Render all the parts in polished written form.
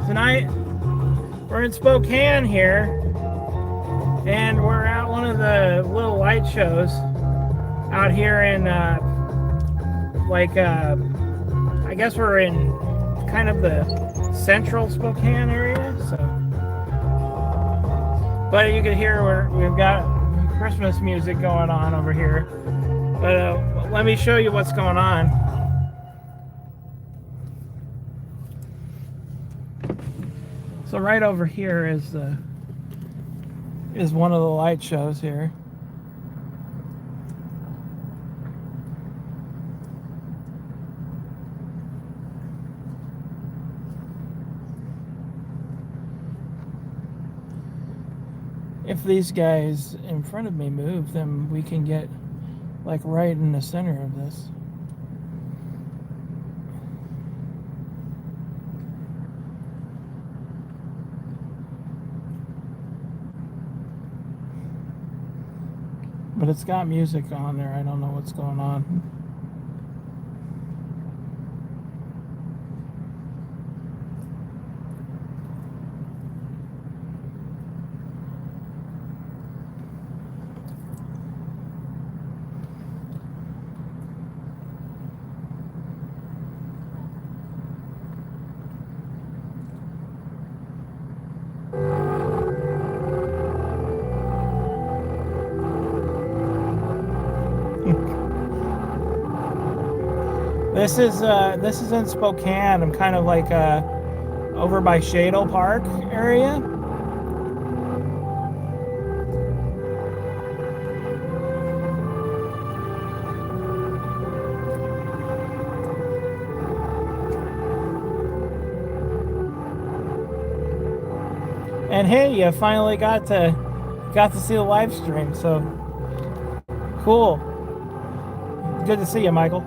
Tonight we're in Spokane here, and we're at one of the little light shows out here in I guess we're in kind of the central Spokane area. So, but you can hear we've got Christmas music going on over here. But let me show you what's going on. So right over here is one of the light shows here. If these guys in front of me move, then we can get like right in the center of this. But it's got music on there. I don't know what's going on. This is in Spokane. I'm kind of like over by Shadle Park area. And hey, you finally got to see the live stream. So cool. Good to see you, Michael.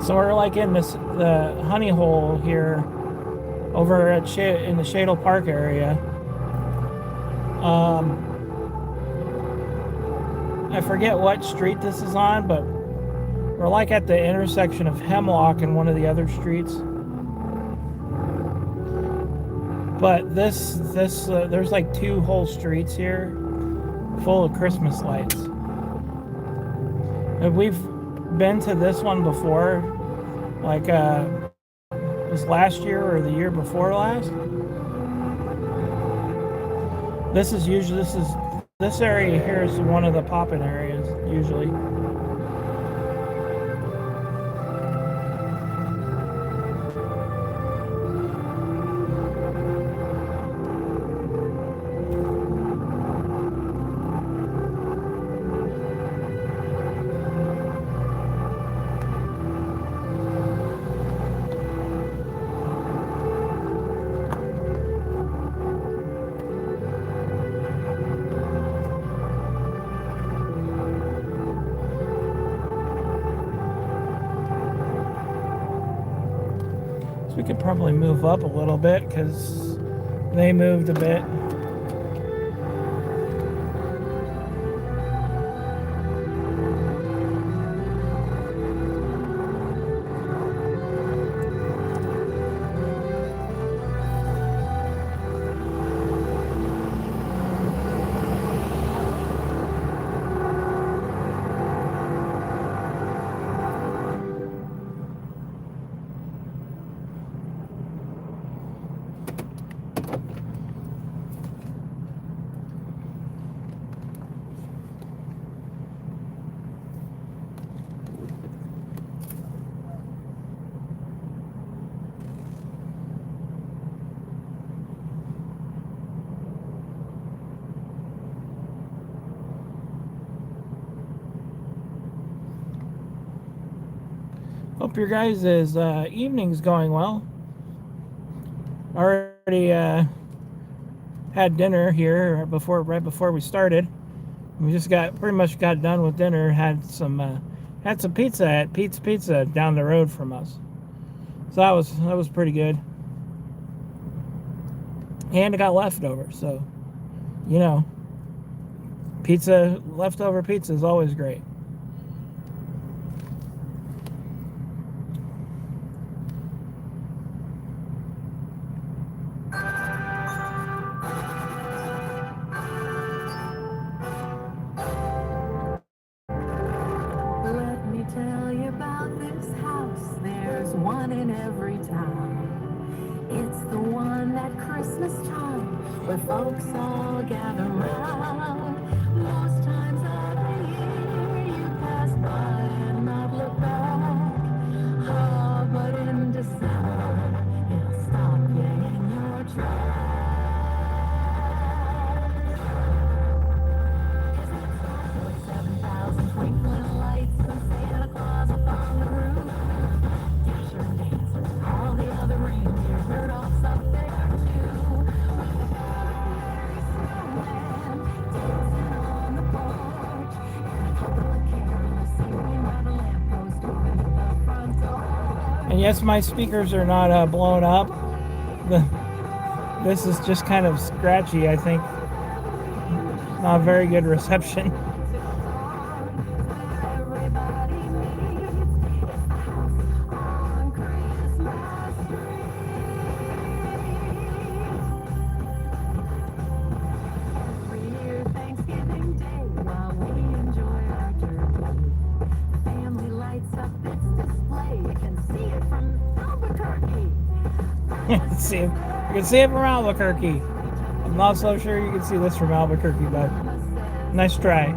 So we're like in the honey hole here over at in the Shadle Park area. I forget what street this is on, but we're like at the intersection of Hemlock and one of the other streets. But there's like two whole streets here full of Christmas lights. And we've been to this one before, like was last year or the year before last. This area here is one of the poppin' areas usually. We could probably move up a little bit because they moved a bit. Hope your guys' evening's going well. Already had dinner here right before we started. We just pretty much got done with dinner. Had some pizza at Pete's Pizza down the road from us. So that was pretty good. And it got leftovers, so you know, leftover pizza is always great. Let me tell you about this house. There's one in every town. It's the one at Christmas time where folks all gather round. Most times of the year you pass by and not look back. Oh, but in December it'll stop you in your tracks. 'Cause it's filled with 7,000 twinkling lights and Santa Claus up on the roof. Dasher and Dancer and all the other reindeer, Rudolph's up there too. With a merry snowman dancing on the porch, and a couple of carolers singing by the lamppost over at the front door. And yes, my speakers are not blown up. This is just kind of scratchy, I think. Not very good reception. Everybody meets. It's the house on Christmas Street. Every year, Thanksgiving Day, while we enjoy our turkey, the family lights up its display. You can see it from Albuquerque. You can see it from Albuquerque. I'm not so sure you can see this from Albuquerque, but nice try.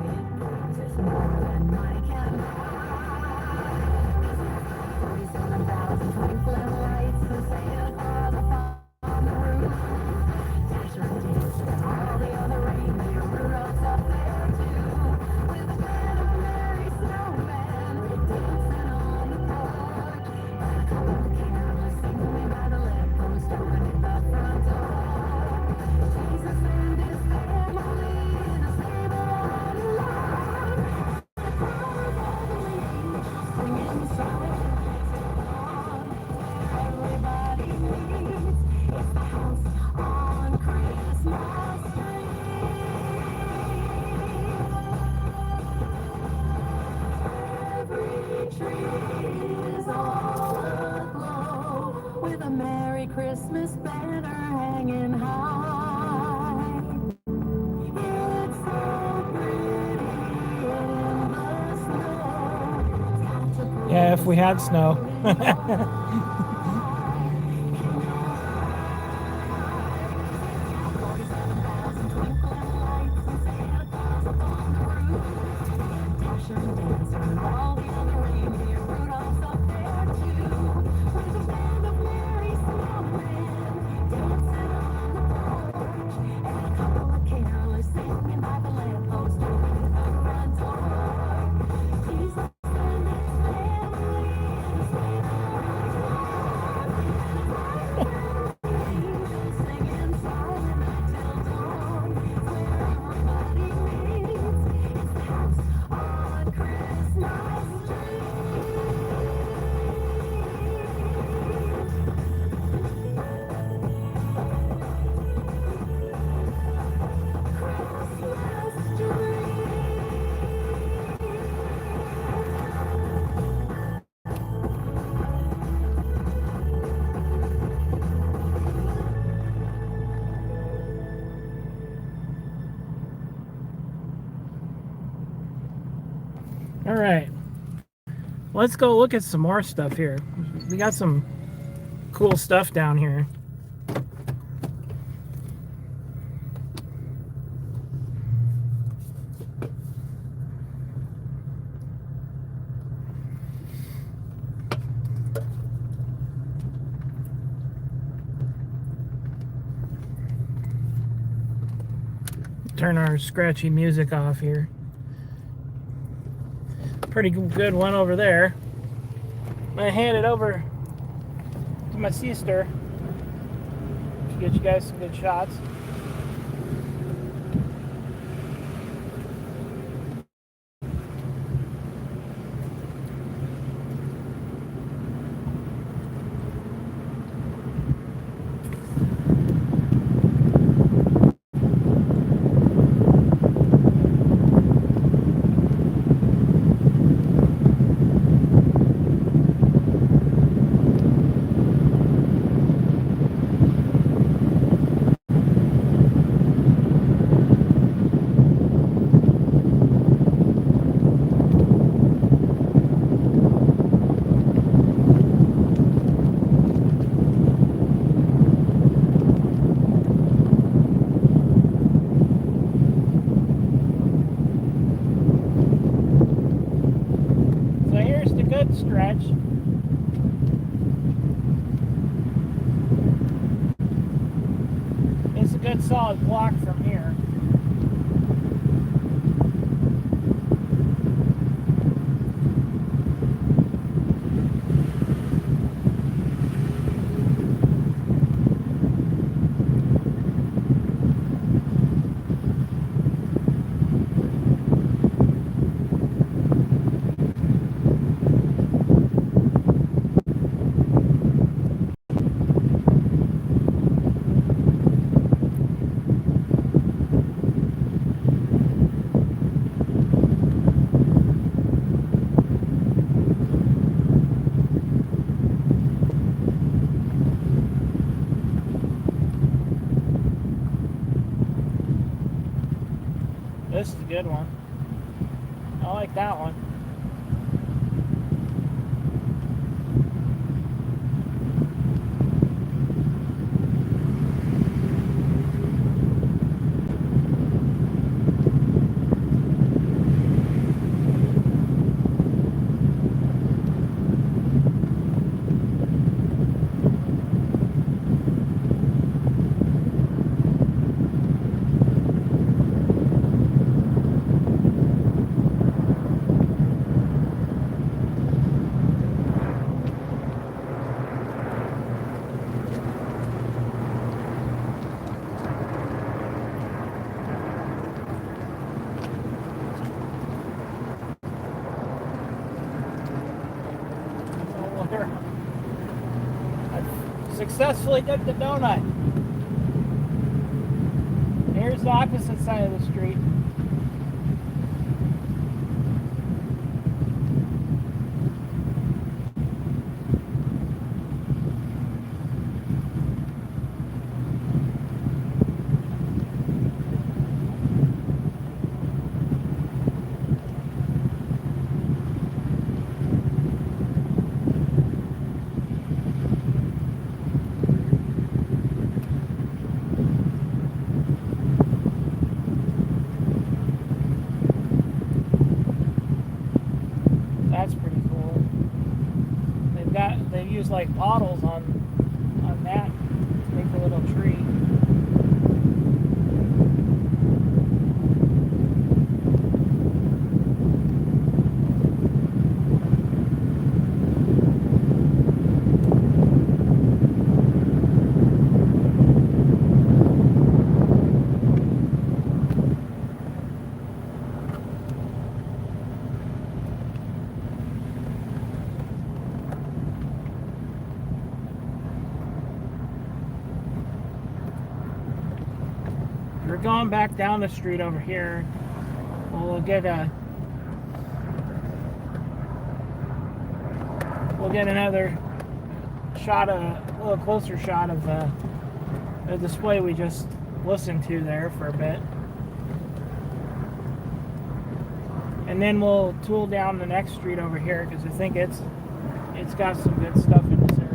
With a Merry Christmas banner hanging high. It's so pretty in the snow. Yeah, if we had snow. All right, let's go look at some more stuff here. We got some cool stuff down here. Turn our scratchy music off here. Pretty good one over there. I'm gonna hand it over to my sister to get you guys some good shots. here's the good stretch. It's a good solid block from here. This is a good one. I like that one. I've successfully did the donut. Here's the opposite side of the street. That's pretty cool. They've used like bottles on that to make the little tree. We're going back down the street over here. We'll get another shot, a little closer shot of the display we just listened to there for a bit. And then we'll tool down the next street over here because I think it's got some good stuff in this area.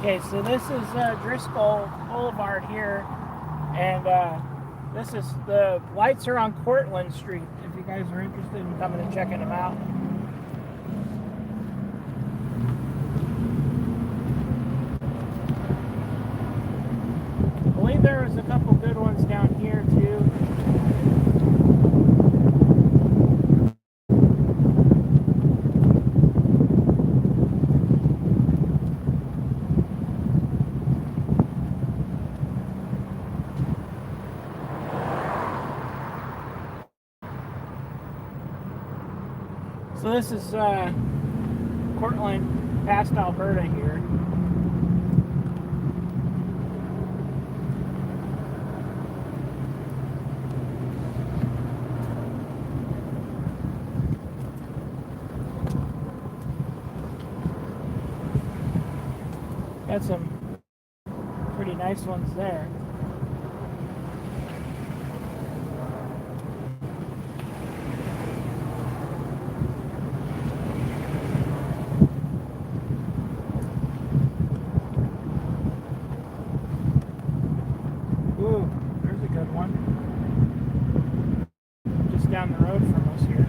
Okay, so this is Driscoll Boulevard here, and this is the lights are on Cortlandt Street. If you guys are interested in coming and checking them out. I believe there was a couple good ones down here too. So this is Cortlandt past Alberta here. Got some pretty nice ones there. Ooh, there's a good one. Just down the road from us here.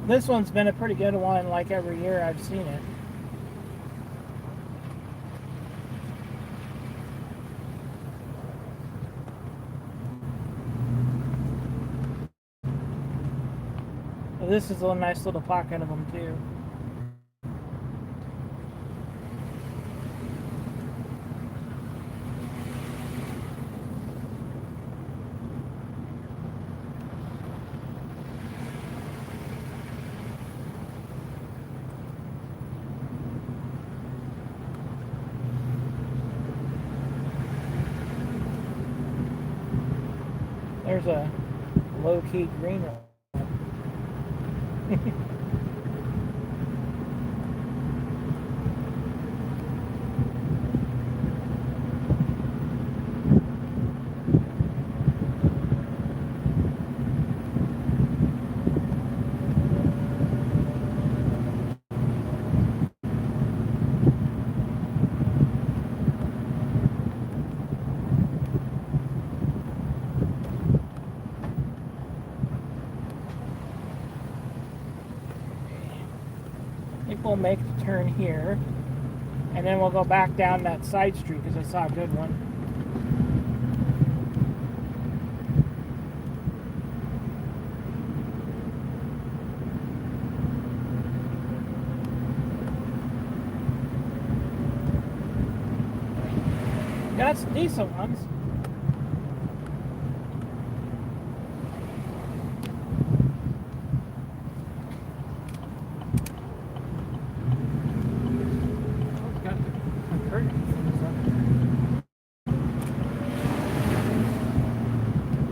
This one's been a pretty good one, like every year I've seen it. Well, this is a nice little pocket of them too. There's a low-key green one. I think we'll make the turn here, and then we'll go back down that side street because I saw a good one. Got some decent ones.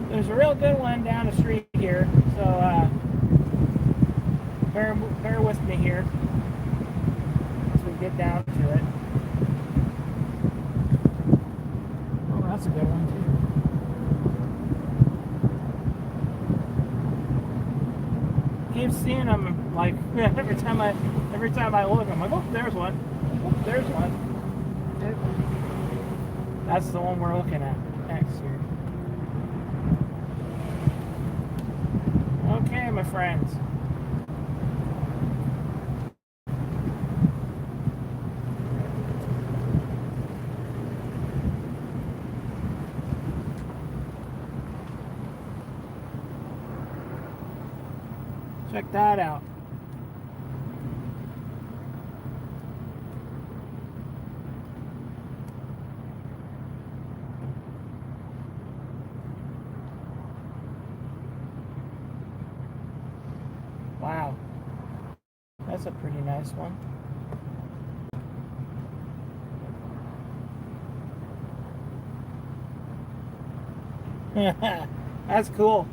There's a real good one down the street here, so bear with me here as we get down to it. Oh, that's a good one too. Keep seeing them like every time I look, I'm like, oh, there's one. Oh, there's one. That's the one we're looking at next here. Okay, my friends. Check that out. Wow. That's a pretty nice one. That's cool.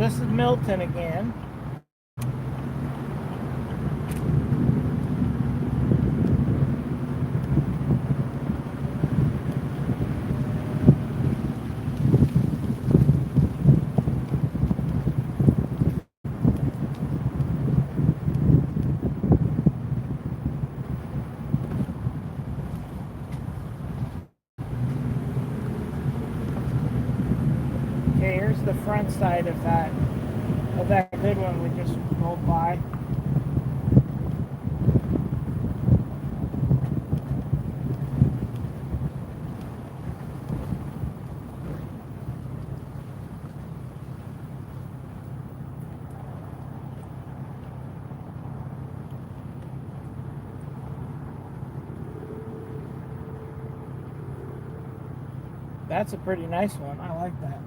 this is Milton again. Okay, here's the front side of that good one we just rolled by. That's a pretty nice one. I like that.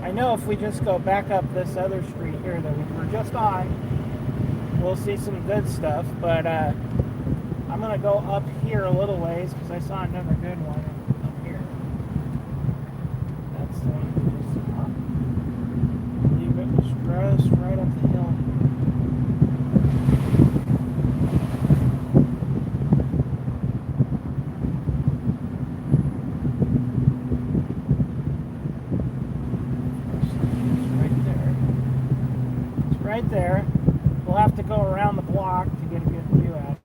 I know if we just go back up this other street here that we were just on, we'll see some good stuff, but I'm going to go up here a little ways because I saw another good one up here. That's the one we just saw. Leave it just right up the hill. Right there. We'll have to go around the block to get a good view at it.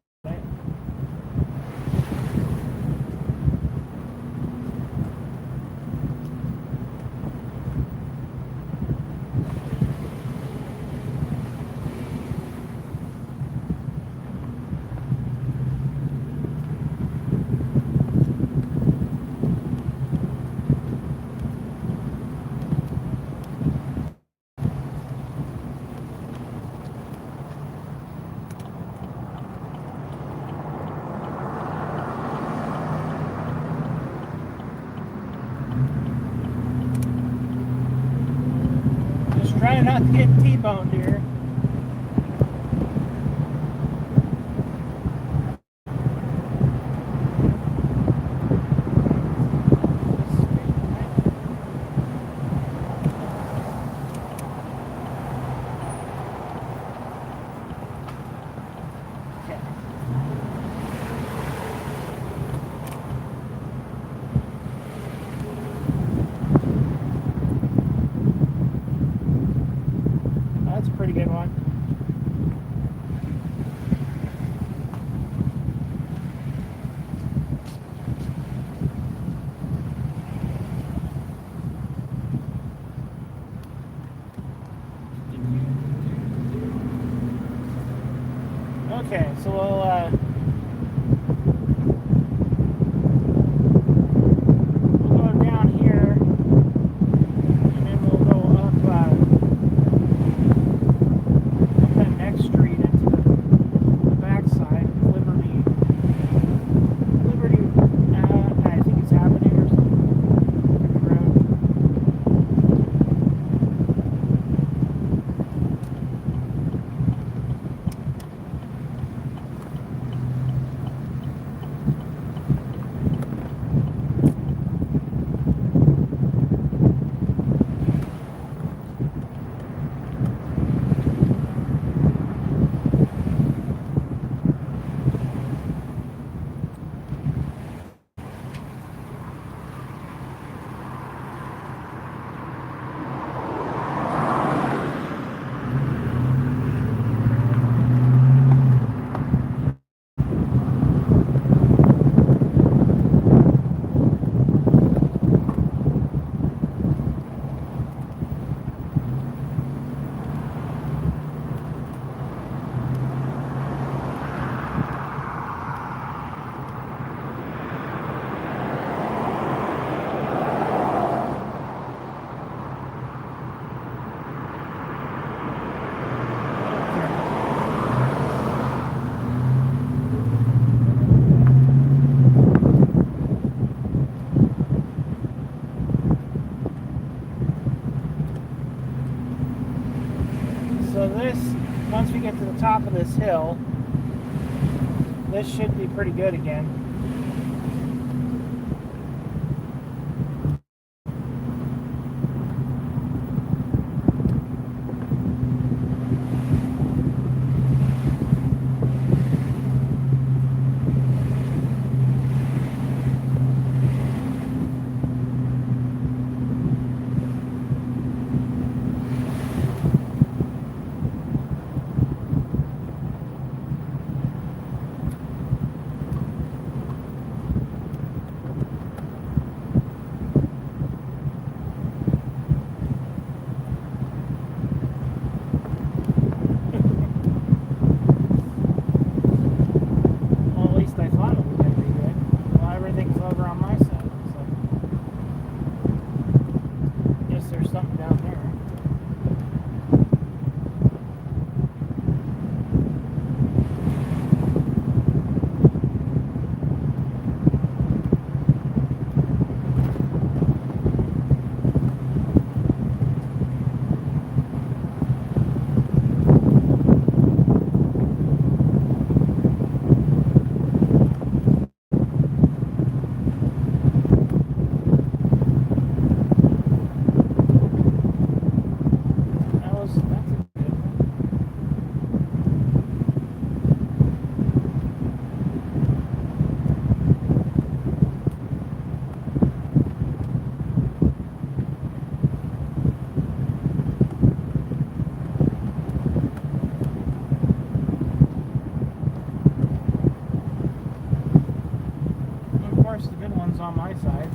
Trying not to get T-boned here. Pretty good one. Okay, so we'll go down here, and then we'll go up that next street into the backside, Liberty, I think it's Avenue or something, Road. this should be pretty good again. Well, at least I thought it was going to be good. Well, everything's over on my side, so guess there's something down there. That's a good one. And of course, the good one's on my side.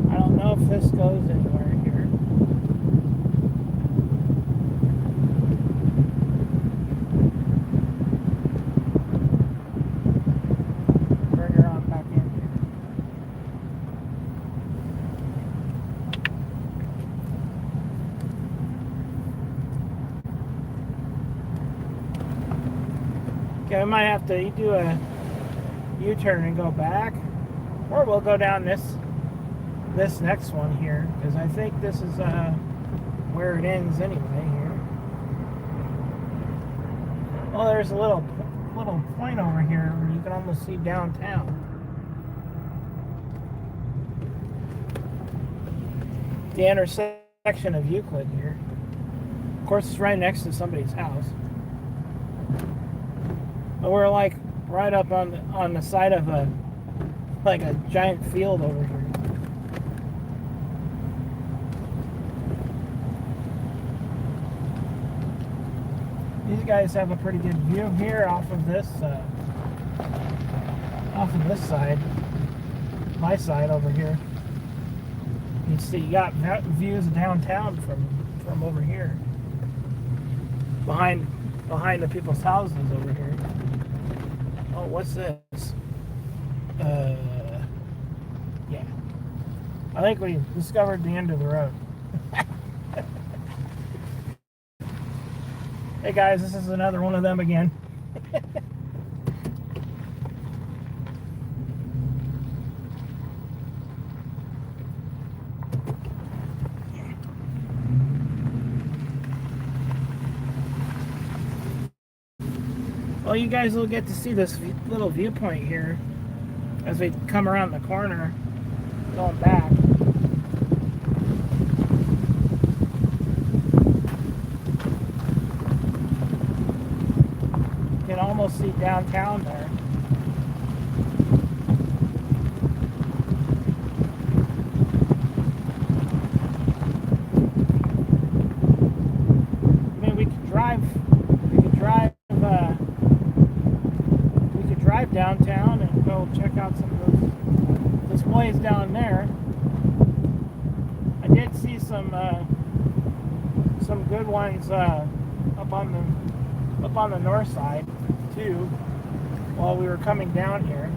I don't know if this goes anywhere here. Bring her on back in here. Okay, we might have to do a U-turn and go back, or we'll go down this next one here, because I think this is where it ends anyway here. Well, there's a little point over here where you can almost see downtown. The intersection of Euclid here. Of course, it's right next to somebody's house. But we're like right up on the side of a giant field over here. These guys have a pretty good view here off of this side, my side over here. You see, you got views of downtown from over here, behind the people's houses over here. Oh, what's this? Yeah. I think we discovered the end of the road. Hey guys, this is another one of them again. Well, you guys will get to see this little viewpoint here as we come around the corner going back. You can almost see downtown there. I mean, we could drive downtown and go check out some of those displays down there. I did see some good ones up on the north side too while we were coming down here.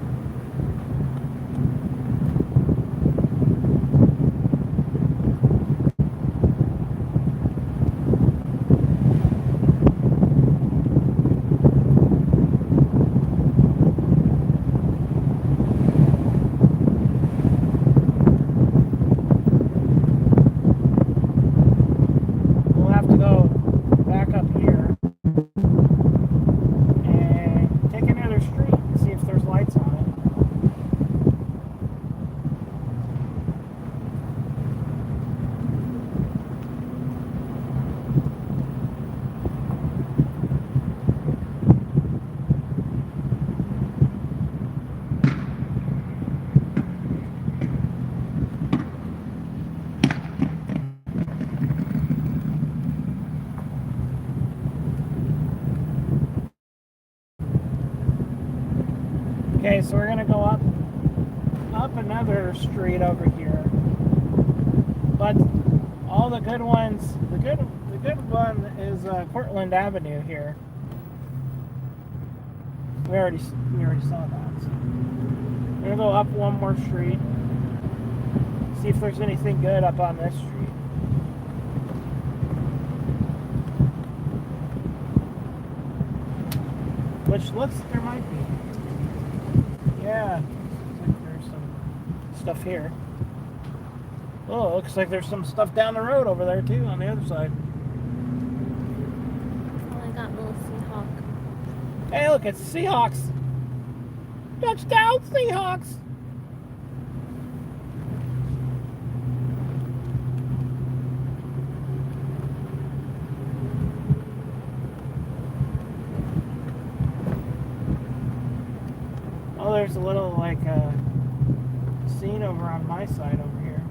Okay, so we're gonna go up another street over here. But all the good ones, the good one is Cortland Avenue here. We already saw that. So we're gonna go up one more street. See if there's anything good up on this street. Which there might be. Yeah, looks like there's some stuff here. Oh, looks like there's some stuff down the road over there too on the other side. Oh, I got little Seahawk. Hey, look, it's Seahawks. Touchdown, Seahawks. Oh, there's a little like scene over on my side over here.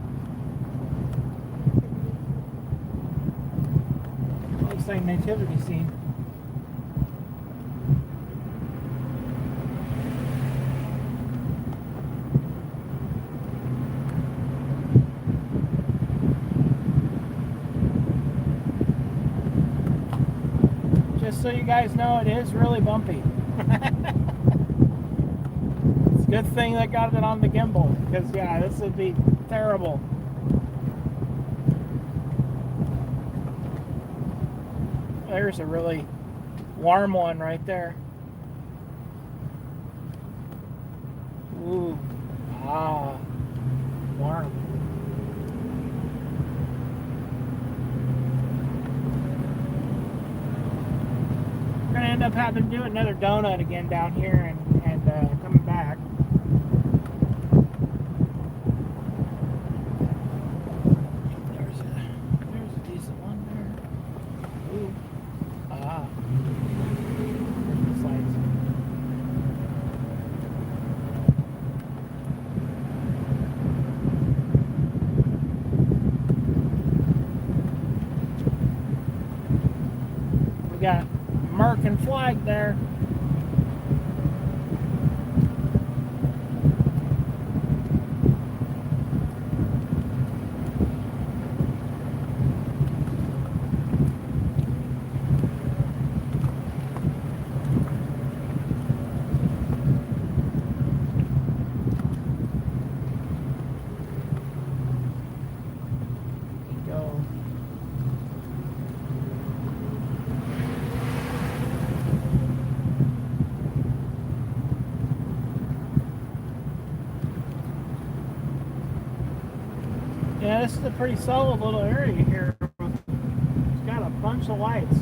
Looks like nativity scene. Just so you guys know, it is really bumpy. Good thing they got it on the gimbal, because yeah, this would be terrible. There's a really warm one right there. Ooh, warm. We're gonna end up having to do another donut again down here and coming back. There's a decent one there. Ooh. There's the lights. We got American flag there. Go. Yeah, this is a pretty solid little area here. It's got a bunch of lights.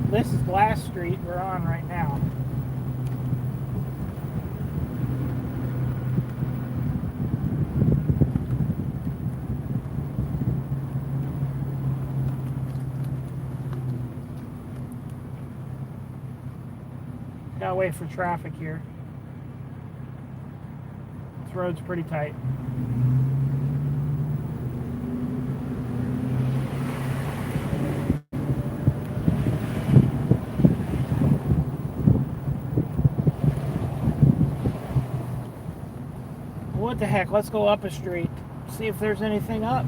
This is Glass Street we're on right now. Gotta wait for traffic here. This road's pretty tight. What the heck? Let's go up a street. See if there's anything up.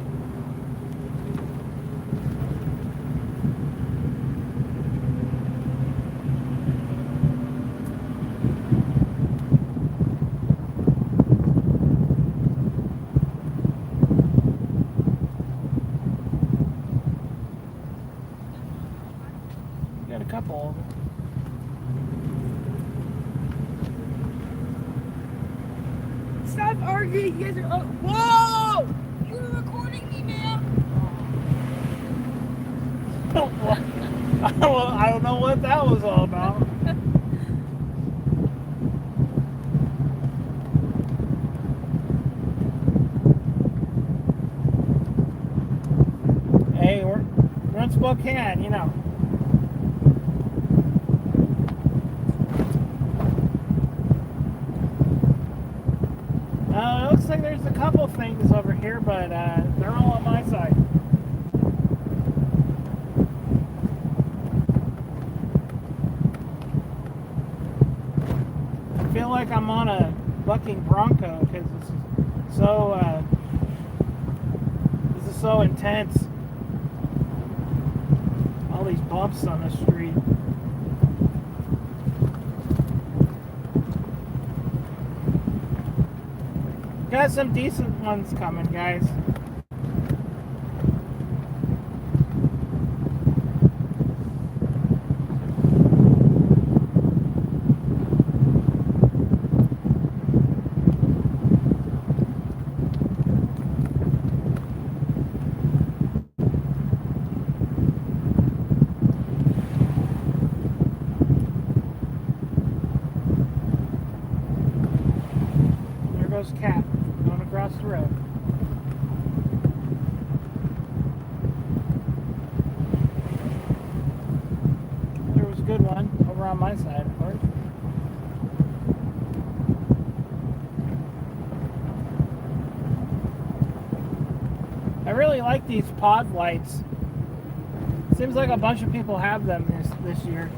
Got a couple of them. Stop arguing. You guys are. Whoa! You're recording me, man. I don't know what that was all about. Hey, we're in Spokane, you know. It looks like there's a couple things over here, but they're all on my side. like I'm on a bucking bronco because this is so intense. All these bumps on the street. Got some decent ones coming, guys. Cat going across the road. There was a good one over on my side, of course. I really like these pod lights. Seems like a bunch of people have them this year.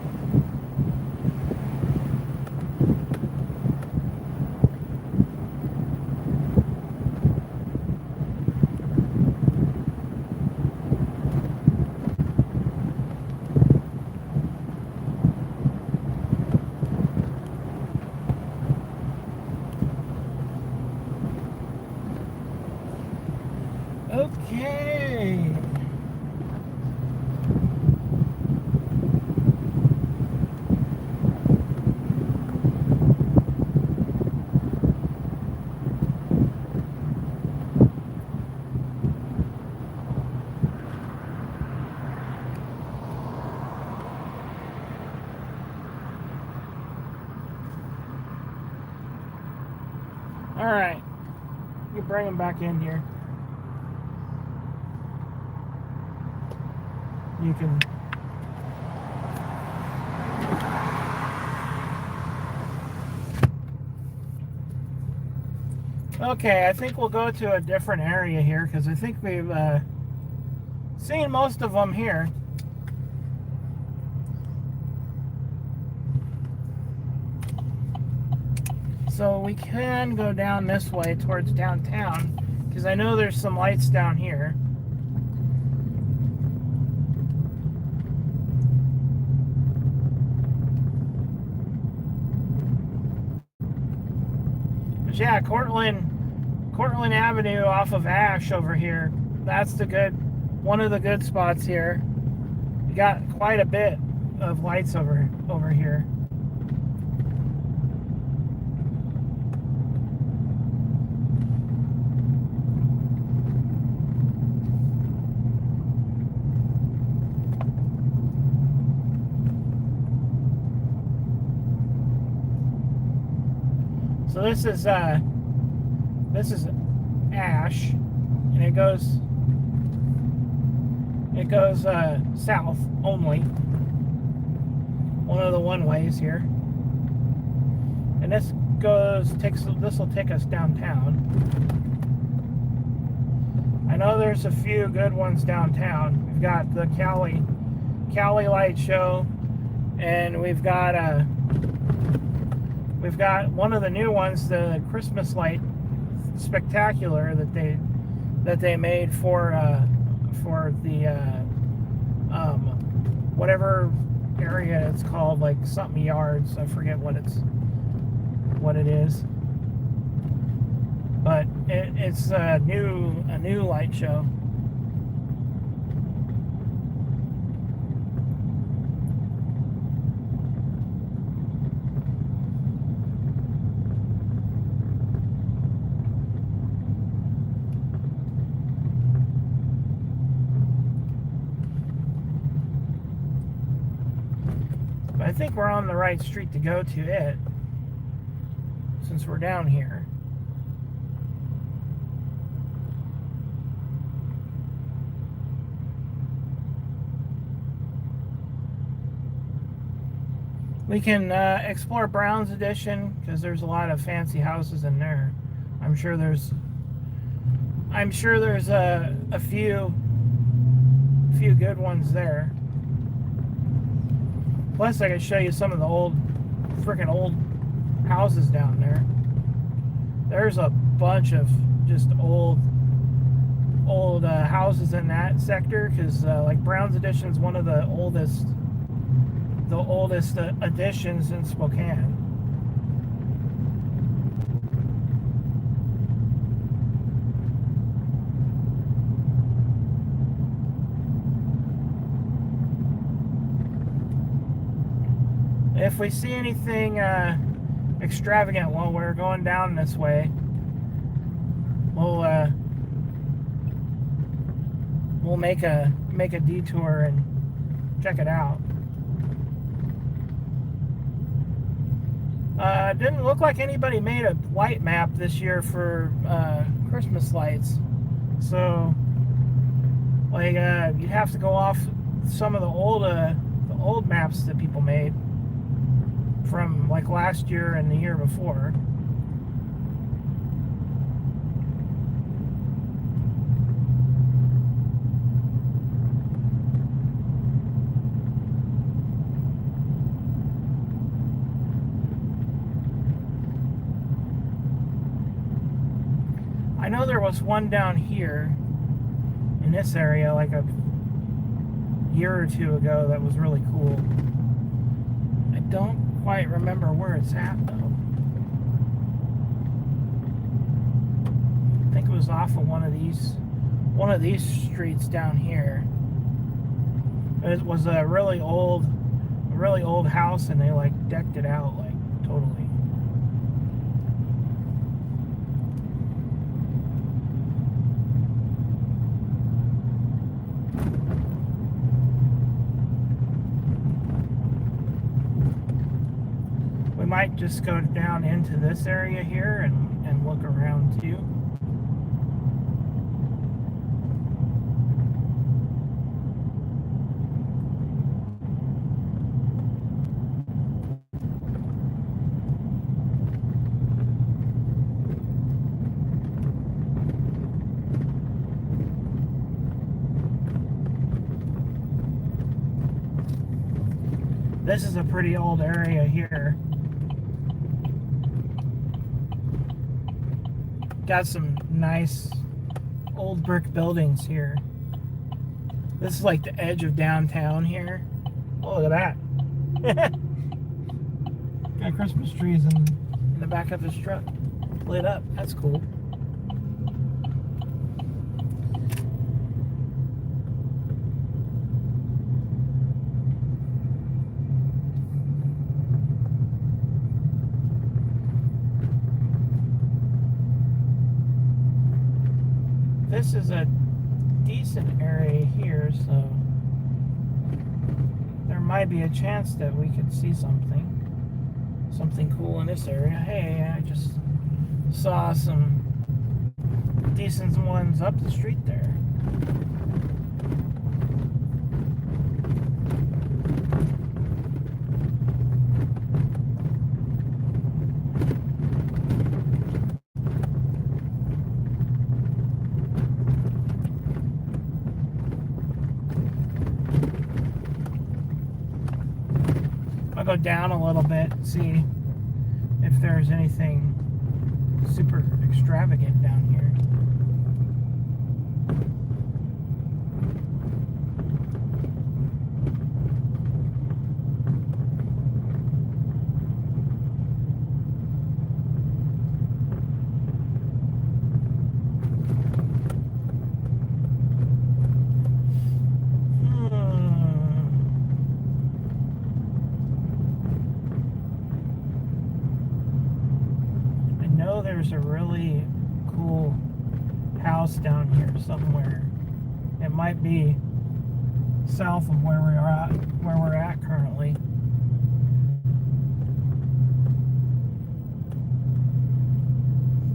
Okay. All right. You bring them back in here. You can okay, I think we'll go to a different area here because I think we've seen most of them here. So we can go down this way towards downtown because I know there's some lights down here. Yeah, Cortland Avenue off of Ash over here. That's one of the good spots here. You got quite a bit of lights over here. So this is Ash, and it goes south only. One of the one ways here, and this will take us downtown. I know there's a few good ones downtown. We've got the Cali Light Show, and we've got one of the new ones, the Christmas Light Spectacular that they made for the whatever area it's called, like something yards. I forget what it is, but it's a new light show. I think we're on the right street to go to it, since we're down here. We can explore Brown's Addition, because there's a lot of fancy houses in there. I'm sure there's a few good ones there. Plus, I can show you some of the old houses down there. There's a bunch of just old houses in that sector, because like Brown's Addition is one of the oldest additions in Spokane. If we see anything extravagant while we're going down this way, we'll make a detour and check it out. Didn't look like anybody made a light map this year for Christmas lights, so like you'd have to go off some of the old maps that people made from like last year and the year before. I know there was one down here in this area like a year or two ago that was really cool. I don't quite remember where it's at though. I think it was off of one of these streets down here. It was a really old house, and they like decked it out like totally. Might just go down into this area here and look around too. This is a pretty old area here. Got some nice old brick buildings here. This is like the edge of downtown here. Oh, look at that. Got Christmas trees in the back of his truck lit up. That's cool. This is a decent area here, so there might be a chance that we could see something cool in this area. Hey, I just saw some decent ones up the street there. I'll go down a little bit and see if there's anything super extravagant down here. There's a really cool house down here somewhere. It might be south of where we're at currently.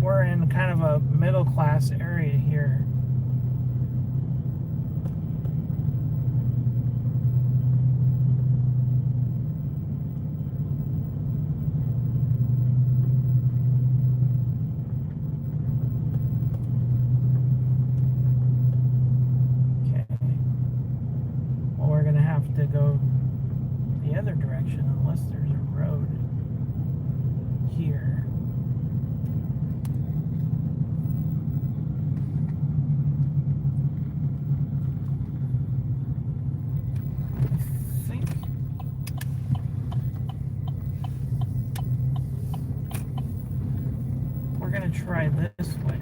We're in kind of a middle class area here. To go the other direction unless there's a road here. I think we're gonna try this way.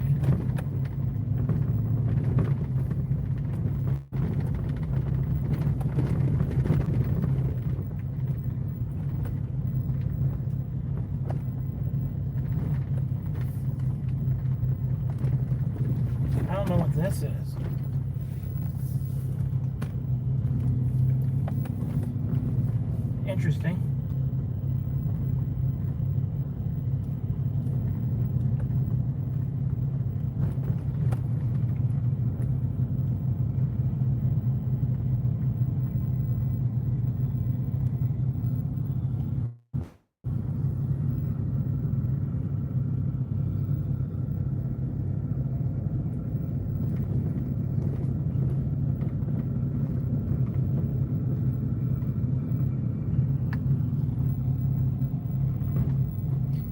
I don't know what this is. Interesting.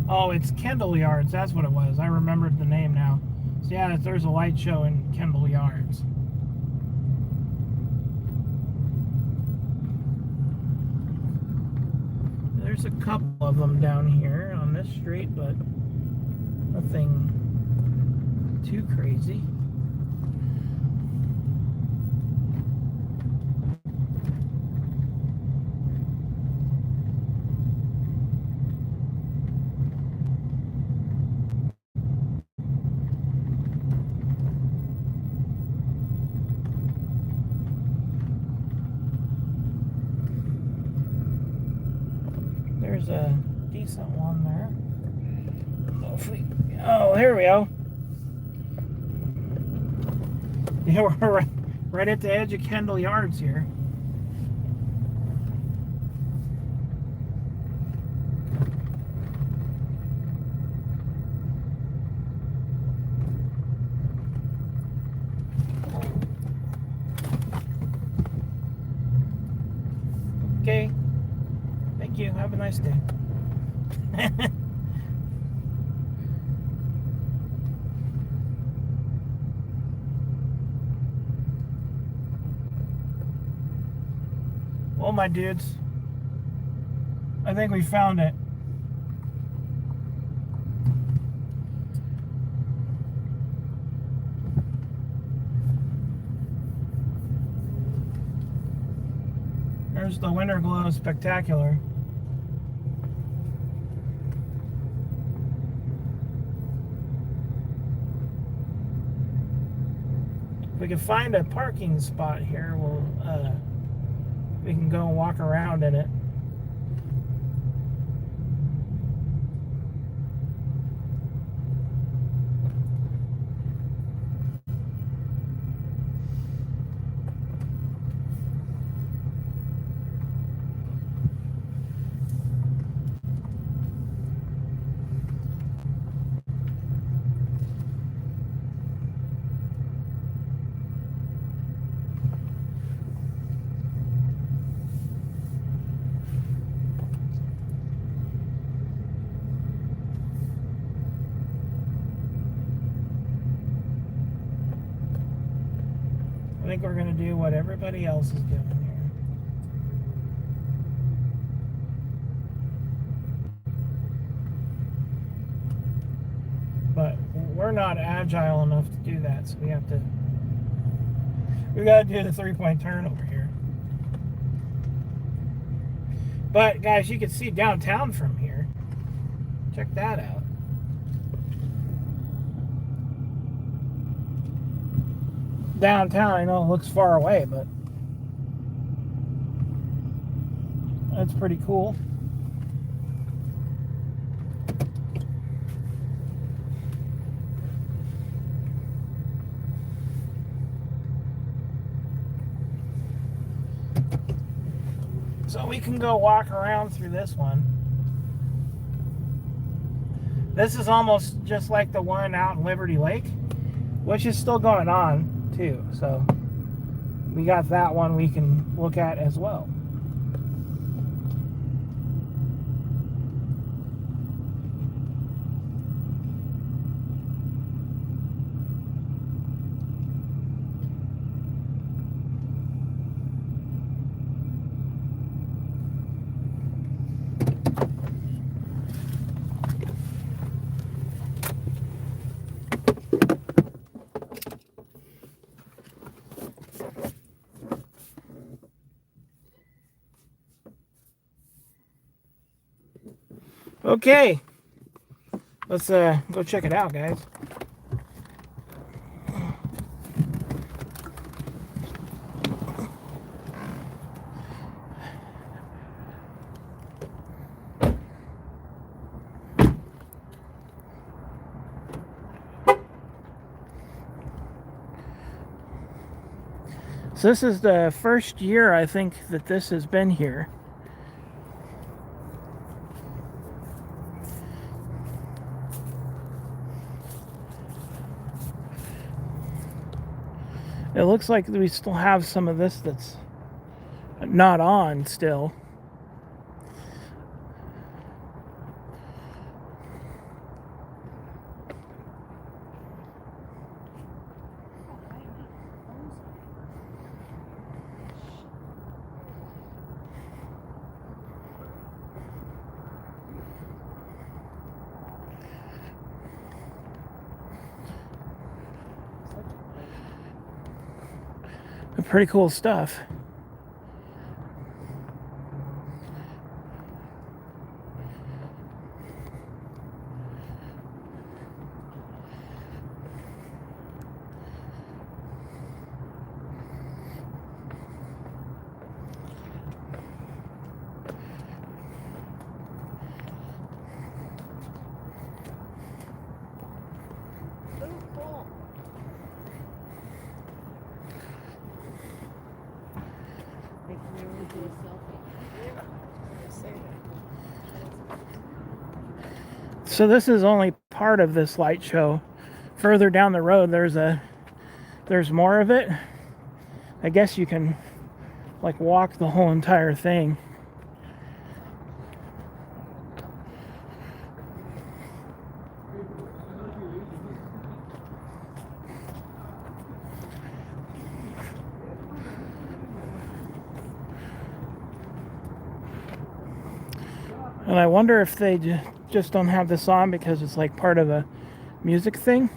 Oh, it's Kendall Yards. That's what it was. I remembered the name now. So yeah, there's a light show in Kendall Yards. There's a couple of them down here on this street, but nothing too crazy. There's a decent one there. Oh, here we go. Yeah, we're right at the edge of Kendall Yards here. Okay. Thank you. Have a nice day. Well, my dudes, I think we found it. There's the Winter Glow Spectacular. If we can find a parking spot here, we can go and walk around in it. I think we're going to do what everybody else is doing here. But we're not agile enough to do that, so we got to do the 3-point turn over here. But guys, you can see downtown from here. Check that out. Downtown, I know it looks far away, but that's pretty cool. So we can go walk around through this one. This is almost just like the one out in Liberty Lake, which is still going on too. So we got that one we can look at as well. Okay, let's go check it out, guys. So this is the first year, I think, that this has been here. It looks like we still have some of this that's not on still. Pretty cool stuff. So this is only part of this light show. Further down the road, there's more of it. I guess you can like walk the whole entire thing. And I wonder if they just don't have this on because it's like part of a music thing.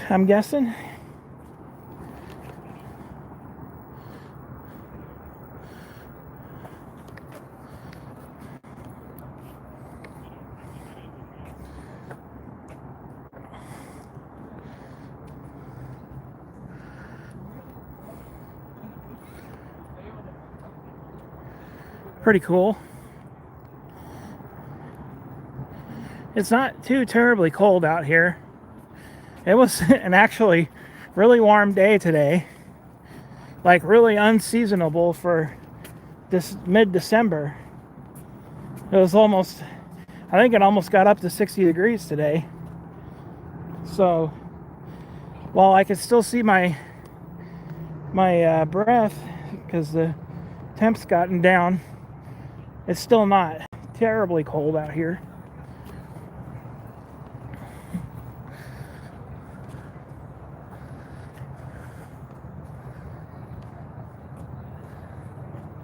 I'm guessing. Pretty cool. It's not too terribly cold out here. It was an actually really warm day today. Like really unseasonable for this mid-December. It was almost, I think it almost got up to 60 degrees today. So while I could still see my breath because the temp's gotten down, it's still not terribly cold out here.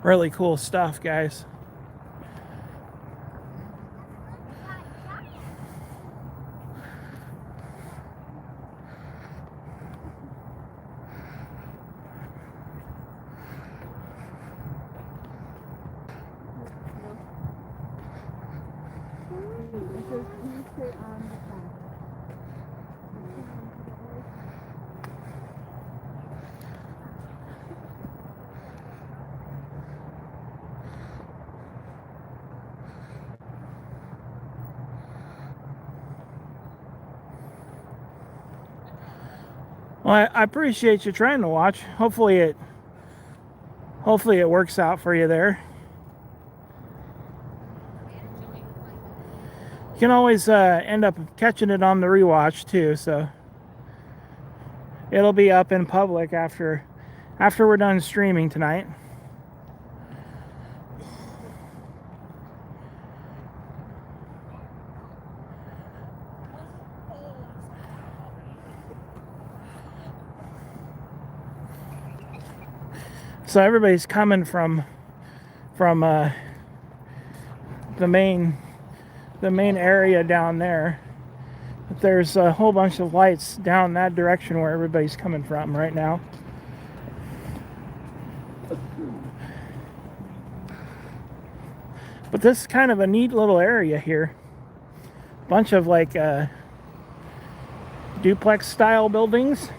Really cool stuff, guys. Well, I appreciate you trying to watch. Hopefully it works out for you there. You can always end up catching it on the rewatch too, so it'll be up in public after we're done streaming tonight. So everybody's coming from the main area down there. But there's a whole bunch of lights down that direction where everybody's coming from right now. But But this is kind of a neat little area here. Bunch of like duplex style buildings.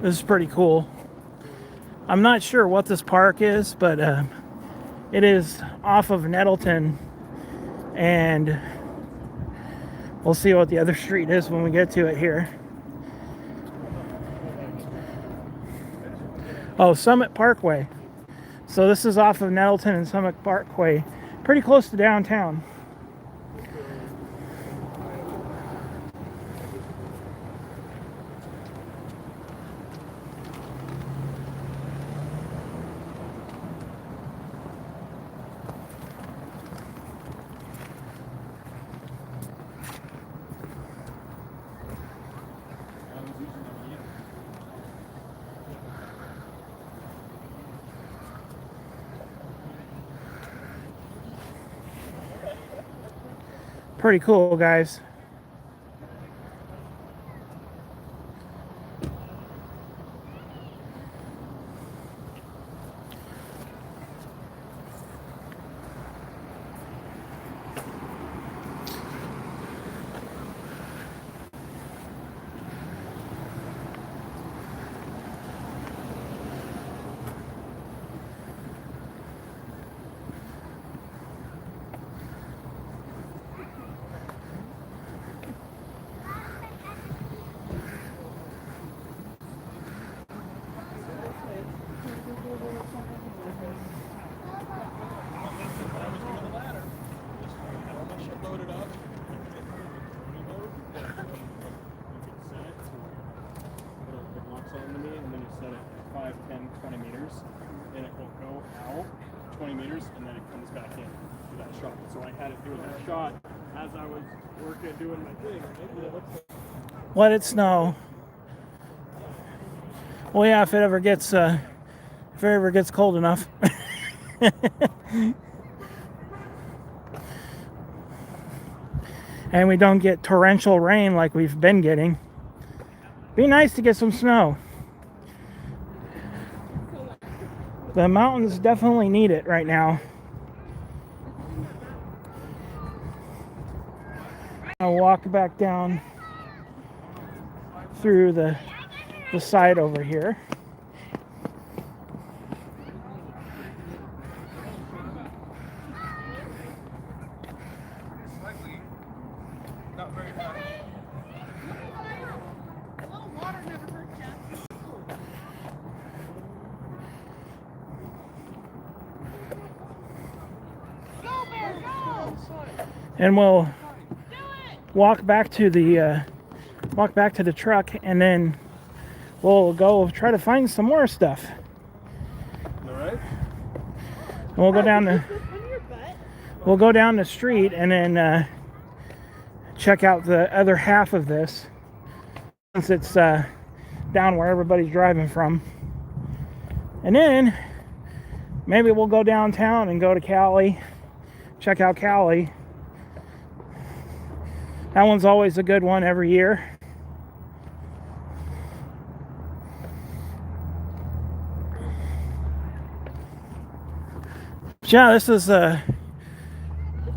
This is pretty cool. I'm not sure what this park is, but it is off of Nettleton, and we'll see what the other street is when we get to it here. Oh, Summit Parkway. So this is off of Nettleton and Summit Parkway, pretty close to downtown. Pretty cool, guys. And it will go out 20 meters and then it comes back in to that shot. So I had it doing that shot as I was working, doing my thing. Let it snow. Well, yeah, if it ever gets cold enough. And we don't get torrential rain like we've been getting. Be nice to get some snow. The mountains definitely need it right now. I'll walk back down through the side over here. And we'll walk back to the truck, and then we'll go try to find some more stuff. All right. And we'll go down the street and then check out the other half of this, since it's down where everybody's driving from. And then maybe we'll go downtown and go to Cali, check out Cali. That one's always a good one every year. Yeah, this is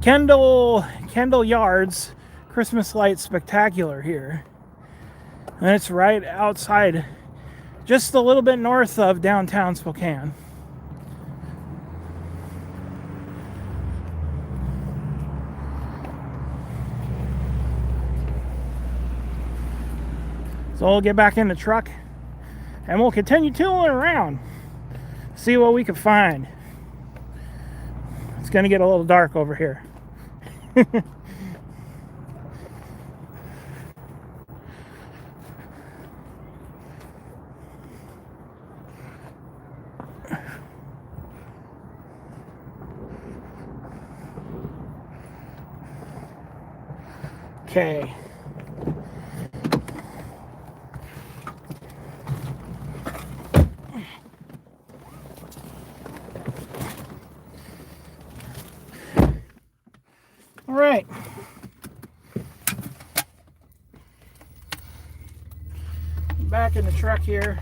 Kendall Yards Christmas Light Spectacular here. And it's right outside, just a little bit north of downtown Spokane. So we'll get back in the truck and we'll continue tooling around, see what we can find. It's gonna get a little dark over here. Okay. All right. Back in the truck here.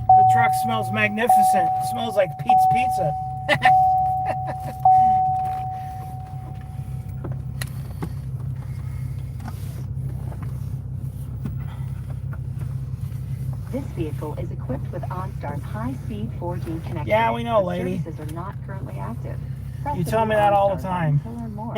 The truck smells magnificent. It smells like Pete's Pizza. This vehicle is equipped with OnStar's high-speed 4G connection. Yeah, we know, but lady. Services are not currently active. Press You the tell me new that all the OnStar time. button to learn more.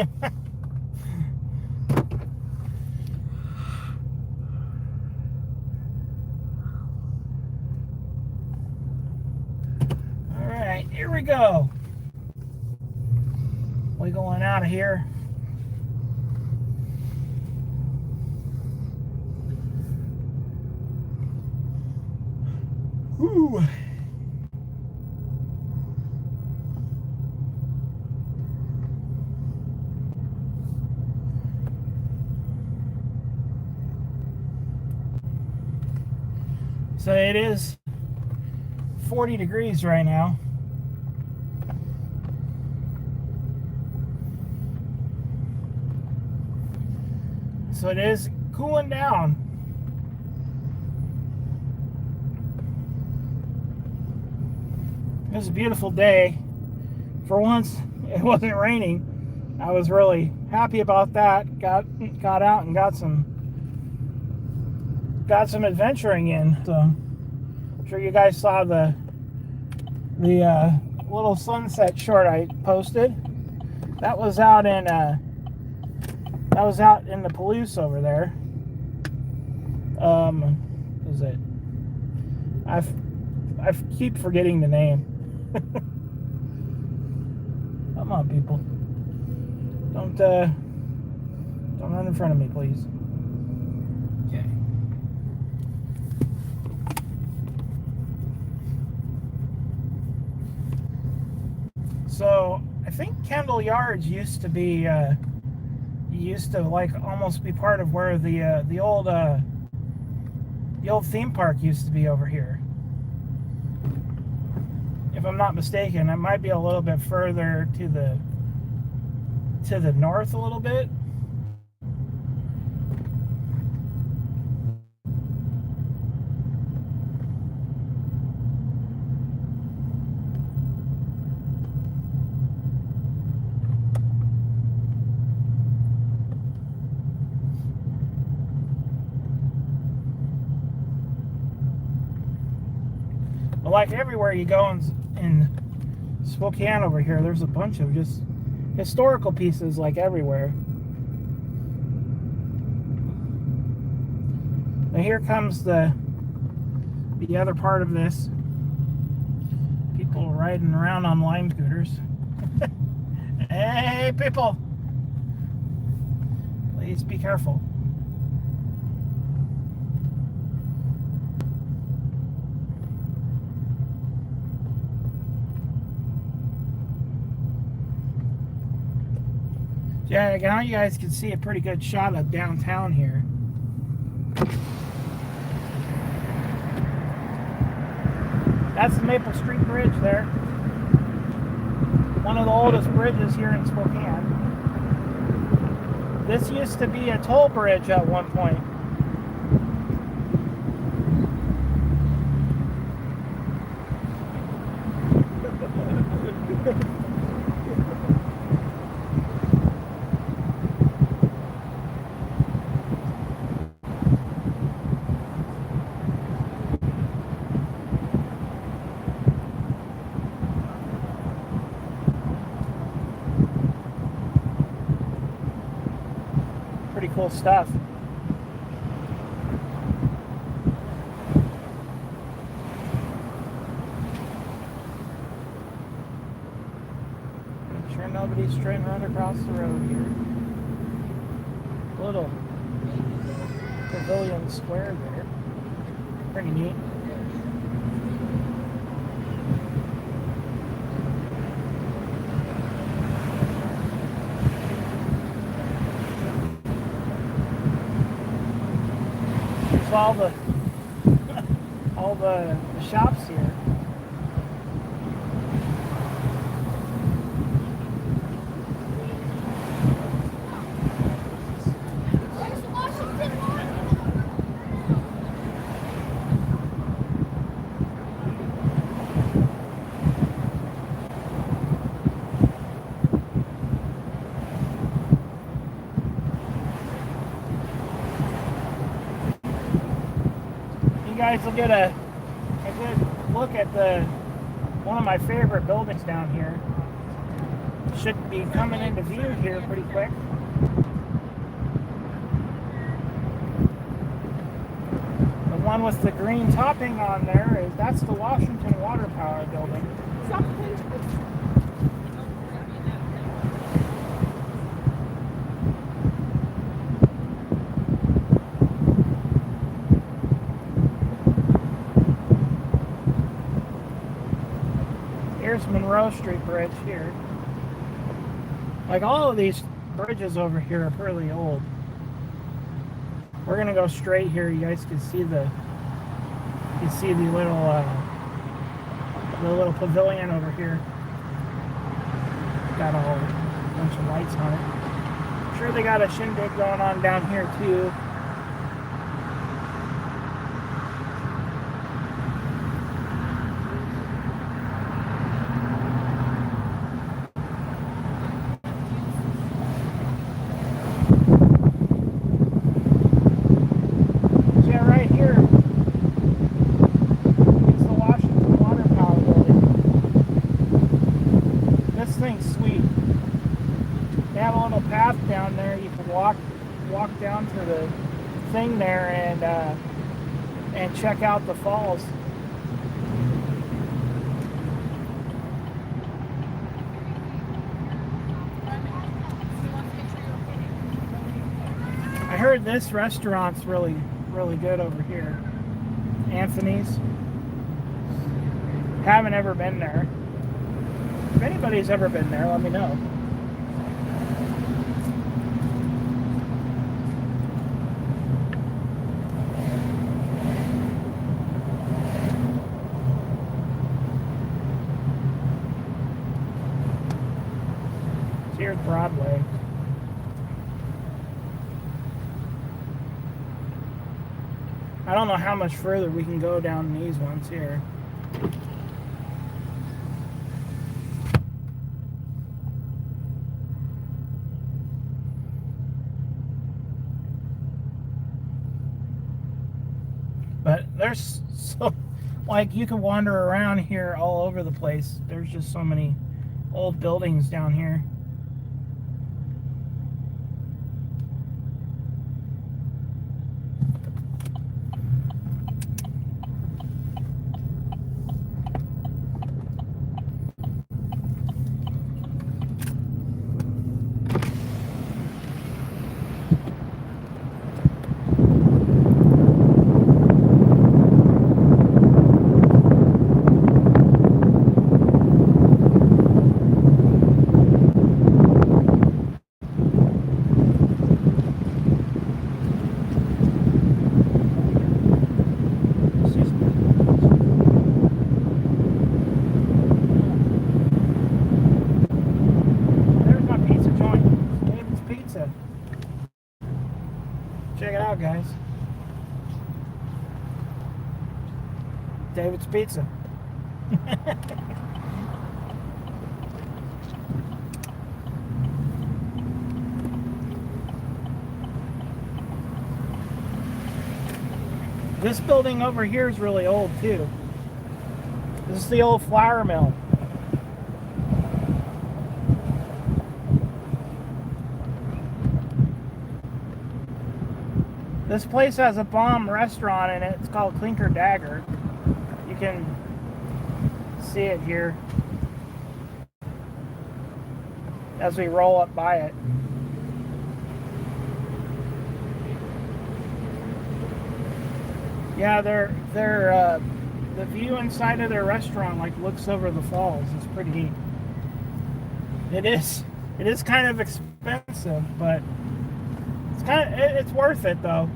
All right, here we go. Wiggling out of here. Ooh. So it is 40 degrees right now. So it is cooling down. It was a beautiful day. For once, it wasn't raining. I was really happy about that. Got out and got some adventuring in. So I'm sure you guys saw the little sunset short I posted. That was out in the Palouse over there. Is it? I keep forgetting the name. Come on, people. Don't run in front of me, please. Okay. So I think Kendall Yards used to be like almost be part of where the old theme park used to be over here. If I'm not mistaken, it might be a little bit further to the north a little bit. But like everywhere you go in Spokane over here, there's a bunch of just historical pieces like everywhere. Now here comes the other part of this. People riding around on lime scooters. Hey people! Please be careful. Yeah, now you guys can see a pretty good shot of downtown here. That's the Maple Street Bridge there. One of the oldest bridges here in Spokane. This used to be a toll bridge at one point. Pretty cool. cool stuff. Make sure nobody's trying to run across the road here. Little pavilion square there. Pretty neat. There's all the shops here. Where's Washington? You guys will get a good look at one of my favorite buildings down here. Should be coming into view here pretty quick. The one with the green topping on there that's the Washington Water Power building. Here's Monroe Street Bridge here. Like all of these bridges over here are fairly old. We're gonna go straight here. You guys can see the little pavilion over here. Got a whole bunch of lights on it. I'm sure they got a shindig going on down here too. Down there, you can walk down to the thing there and check out the falls. I heard this restaurant's really good over here, Anthony's. Haven't ever been there. If anybody's ever been there, let me know. Here's Broadway. I don't know how much further we can go down these ones here. But there's so, like, you can wander around here all over the place. There's just so many old buildings down here. Check it out, guys. David's Pizza. This building over here is really old too. This is the old flour mill. This place has a bomb restaurant in it. It's called Clinker Dagger. You can see it here as we roll up by it. Yeah, the view inside of their restaurant like looks over the falls. It's pretty neat. It is kind of expensive, but it's worth it though.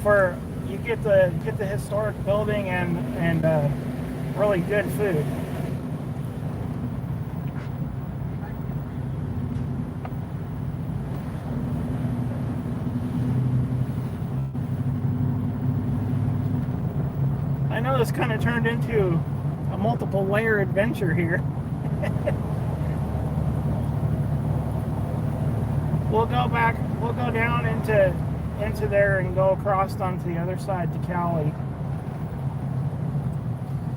For you get the historic building and really good food. I know this kind of turned into a multiple layer adventure here. We'll go down into there and go across onto the other side to Cali.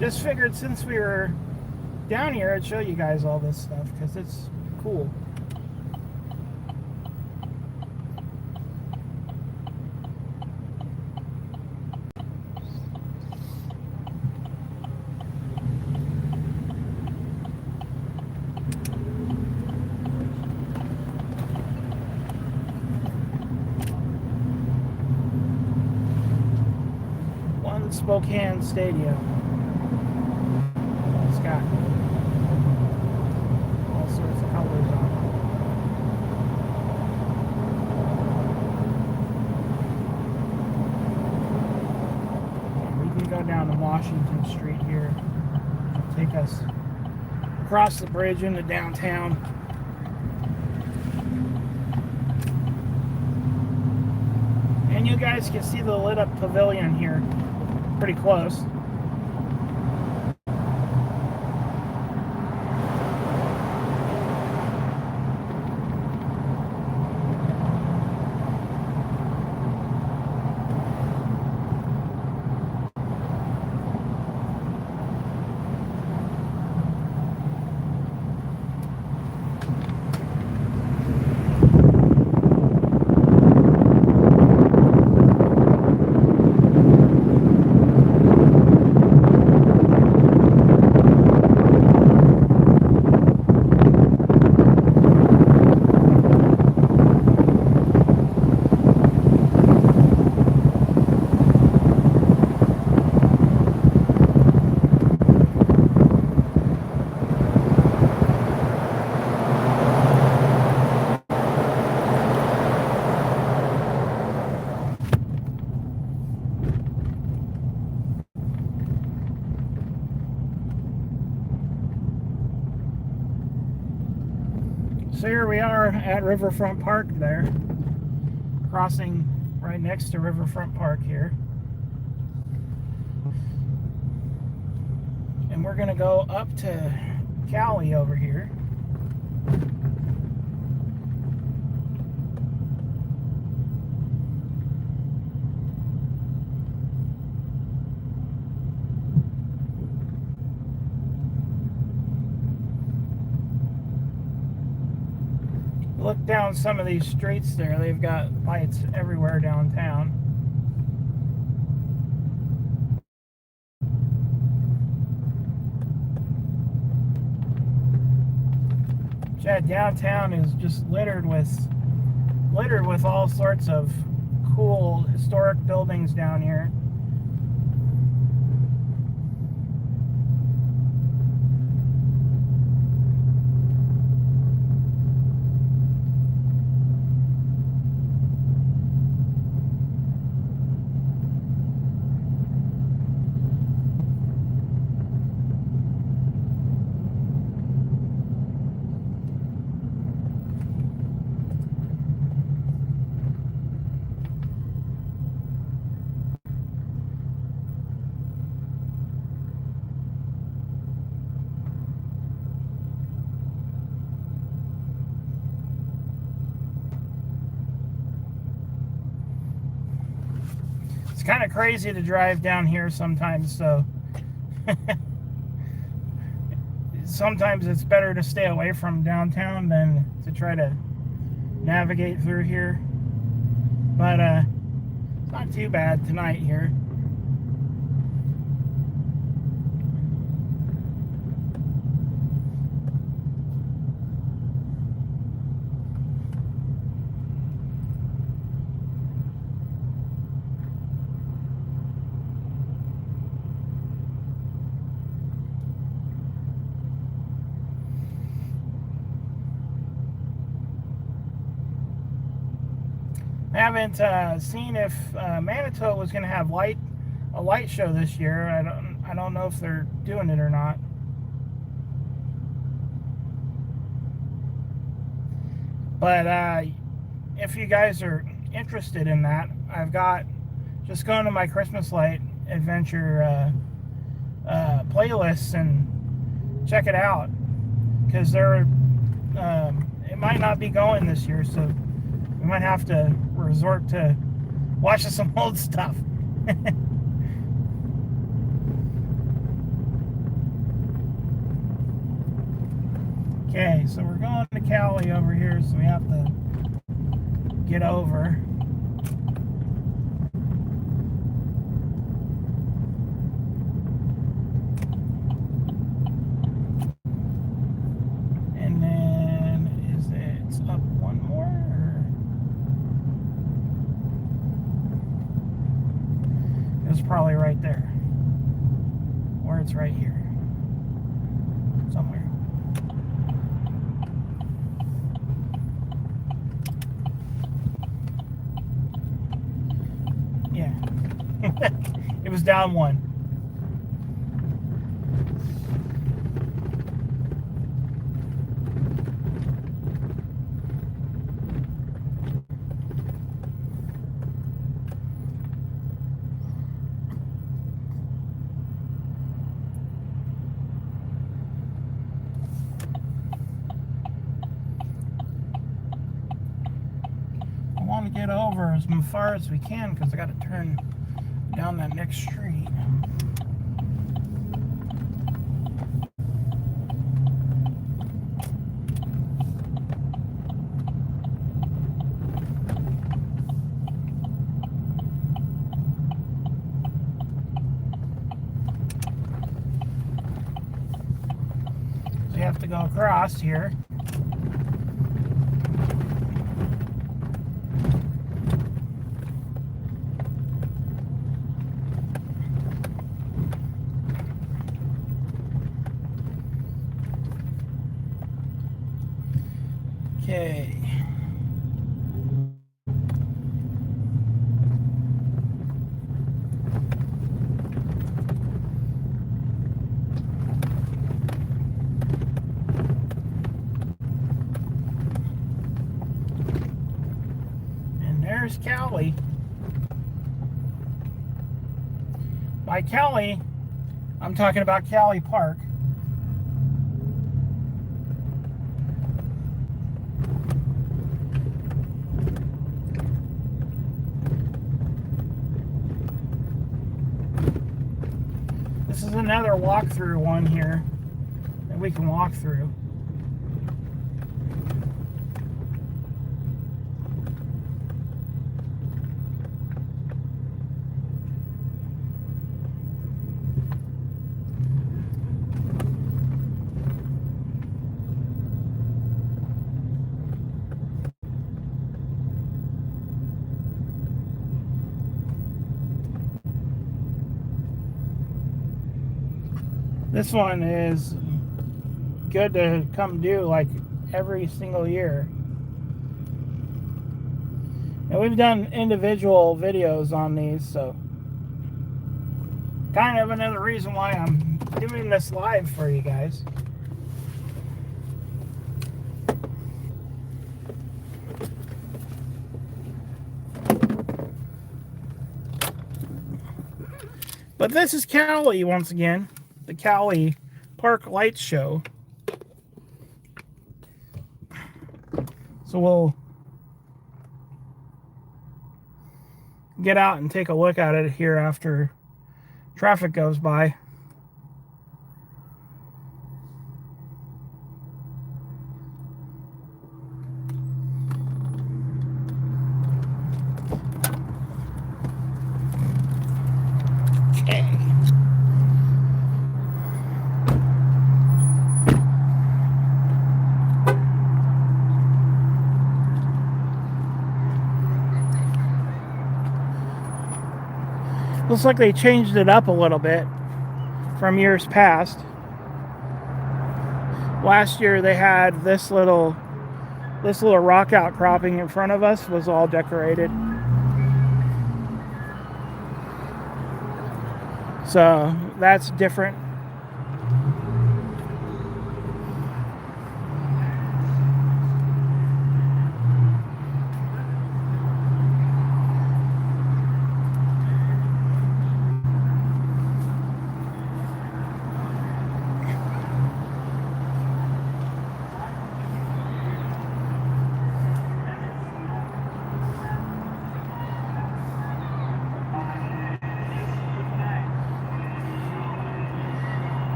Just figured since we were down here, I'd show you guys all this stuff because it's cool. Spokane Stadium. It's got all sorts of colors on it. And we can go down to Washington Street here. It'll take us across the bridge into downtown. And you guys can see the lit up pavilion here. Pretty close. So here we are at Riverfront Park there, crossing right next to Riverfront Park here. And we're gonna go up to Cali over here. Look down some of these streets there. They've got lights everywhere downtown. Yeah, downtown is just littered with all sorts of cool historic buildings down here. It's kind of crazy to drive down here sometimes, so sometimes it's better to stay away from downtown than to try to navigate through here. But It's not too bad tonight here. I haven't seen if Manitou was going to have a light show this year. I don't know if they're doing it or not. But if you guys are interested in that, I've got, just go into my Christmas light adventure playlists and check it out, because it might not be going this year, so we might have to resort to watching some old stuff. Okay, so we're going to Cali over here, so we have to get over. And then, it's up one more? Or it's probably right there. Or it's right here. Somewhere. Yeah. It was down one. I want to get over as far as we can because I got to turn down that next street. So you have to go across here. Okay. And there's Cali. By Cali, I'm talking about Cali Park. This is another walkthrough one here that we can walk through. This one is good to come do like every single year. And we've done individual videos on these, so kind of another reason why I'm doing this live for you guys. But this is Cali once again. The Cali Park Lights Show. So we'll get out and take a look at it here after traffic goes by. Looks like they changed it up a little bit from years past. Last year they had this little rock outcropping in front of us was all decorated. So that's different.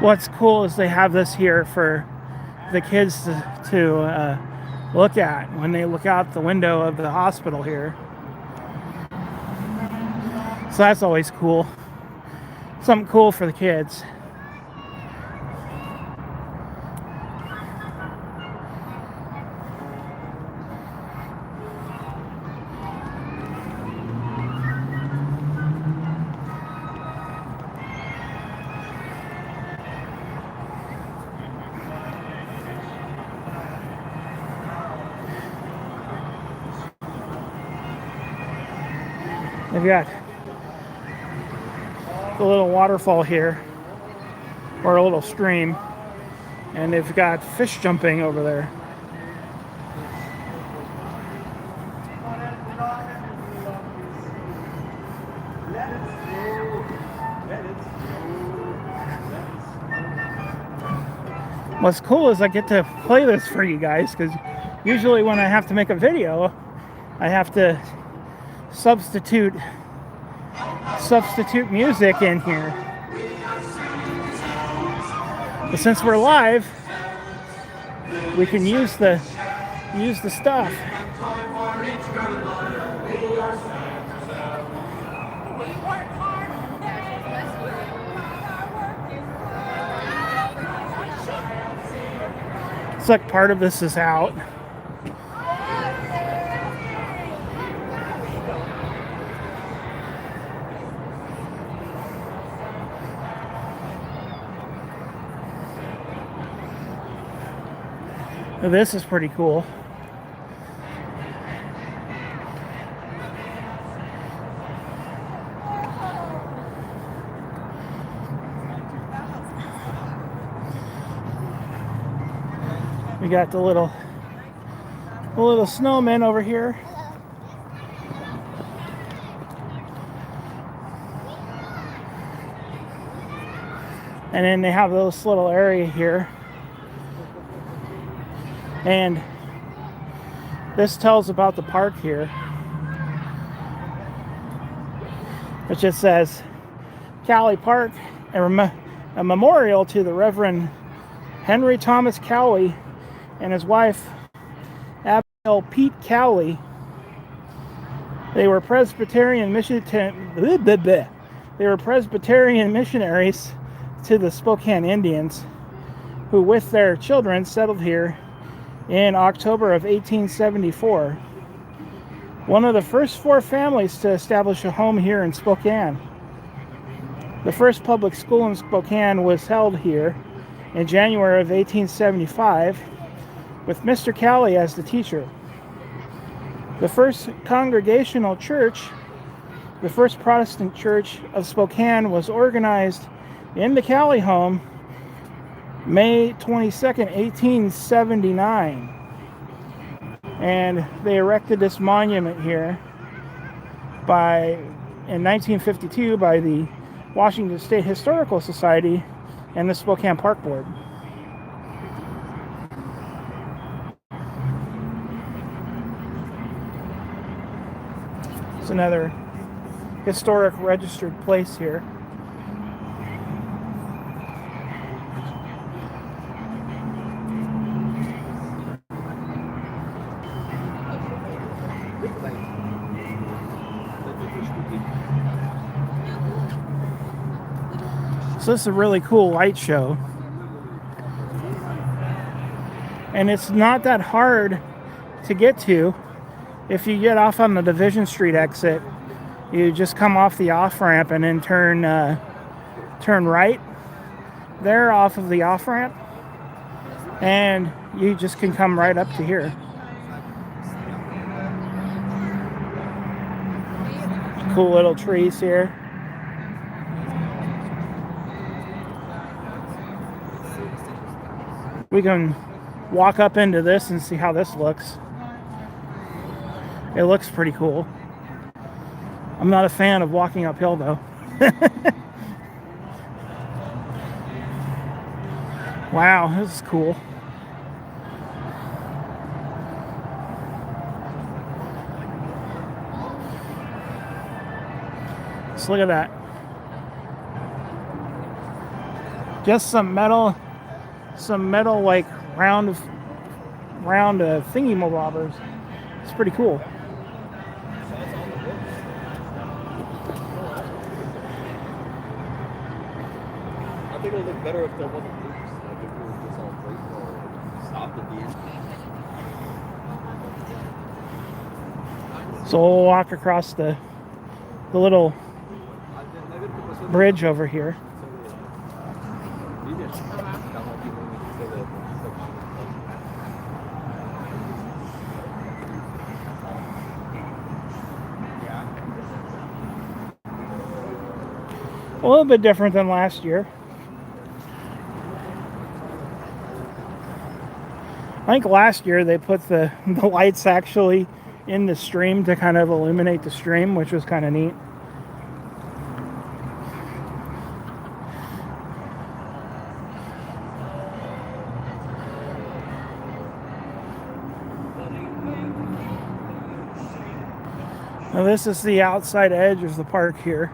What's cool is they have this here for the kids to look at when they look out the window of the hospital here. So that's always cool. Something cool for the kids. They've got the little waterfall here, or a little stream, and they've got fish jumping over there. What's cool is I get to play this for you guys, because usually when I have to make a video, I have to substitute music in here. But since we're live, we can use the stuff. It's like part of this is out. This is pretty cool. We got the little snowman over here. And then they have this little area here. And this tells about the park here, which just says Cowley Park, a memorial to the Reverend Henry Thomas Cowley and his wife Abigail Pete Cowley. They were Presbyterian missionaries to the Spokane Indians, who with their children settled here in October of 1874. One of the first 4 families to establish a home here in Spokane. The first public school in Spokane was held here in January of 1875 with Mr. Cowley as the teacher. The first Congregational Church, the first Protestant church of Spokane, was organized in the Cowley home May 22nd, 1879. And they erected this monument here in 1952 by the Washington State Historical Society and the Spokane Park Board. It's another historic registered place here. So this is a really cool light show. And it's not that hard to get to, if you get off on the Division Street exit, you just come off the off-ramp and then turn right there off of the off-ramp, and you just can come right up to here. Cool little trees here. We can walk up into this and see how this looks. It looks pretty cool. I'm not a fan of walking uphill though. Wow, this is cool. Let's look at that. Just some metal like round thingy mobobbers. It's pretty cool. I think it would look better if there wasn't loops. Like if it was just all straight or stopped at the end. So we'll walk across the little bridge over here. A little bit different than last year. I think last year they put the lights actually in the stream to kind of illuminate the stream, which was kind of neat. Now this is the outside edge of the park here.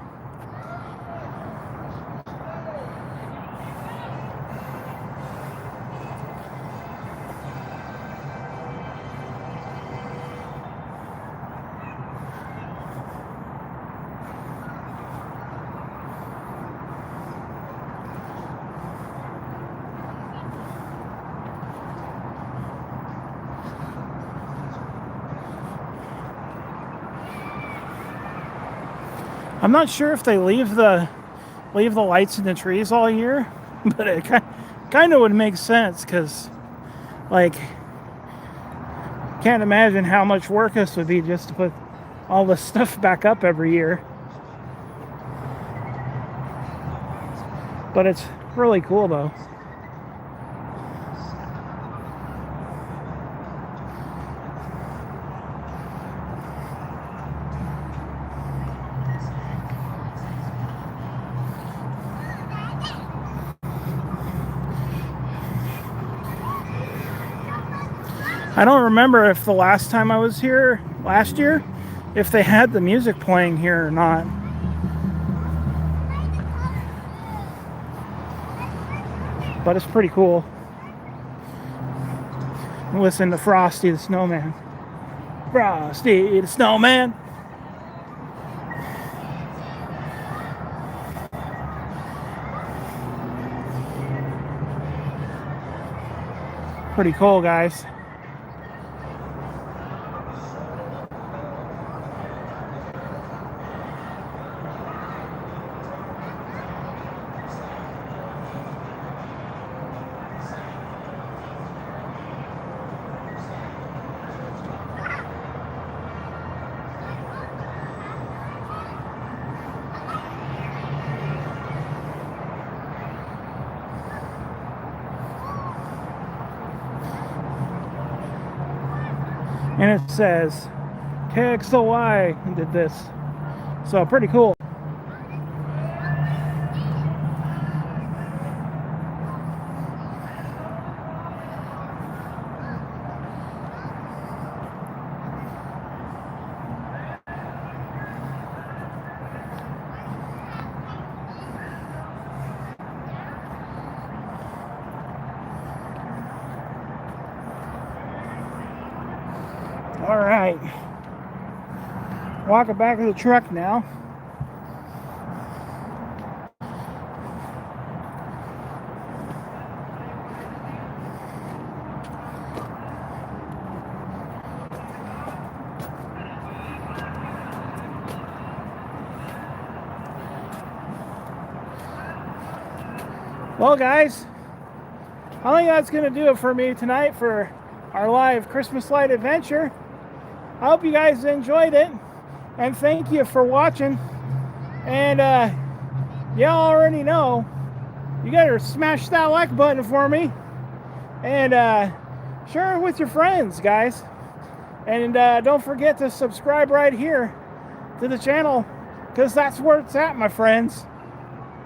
I'm not sure if they leave the lights in the trees all year, but it kind of would make sense because, like, can't imagine how much work this would be just to put all this stuff back up every year. But it's really cool though. I don't remember if the last time I was here, last year, if they had the music playing here or not. But it's pretty cool. Listen to Frosty the Snowman. Frosty the Snowman. Pretty cool, guys. And it says KXOY did this. So pretty cool. All right, walking back to the truck now. Well, guys, I think that's going to do it for me tonight for our live Christmas light adventure. I hope you guys enjoyed it, and thank you for watching. And y'all already know, you gotta smash that like button for me, and share it with your friends, guys. And don't forget to subscribe right here to the channel, because that's where it's at, my friends.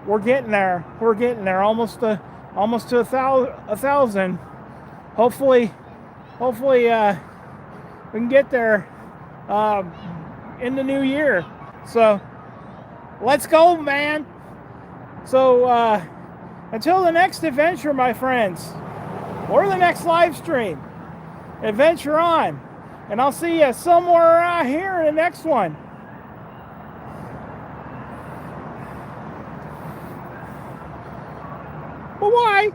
We're getting there. We're getting there. Almost to 1,000. Hopefully, we can get there in the new year. So let's go, man. So until the next adventure, my friends, or the next live stream, adventure on. And I'll see you somewhere out here in the next one. Bye-bye.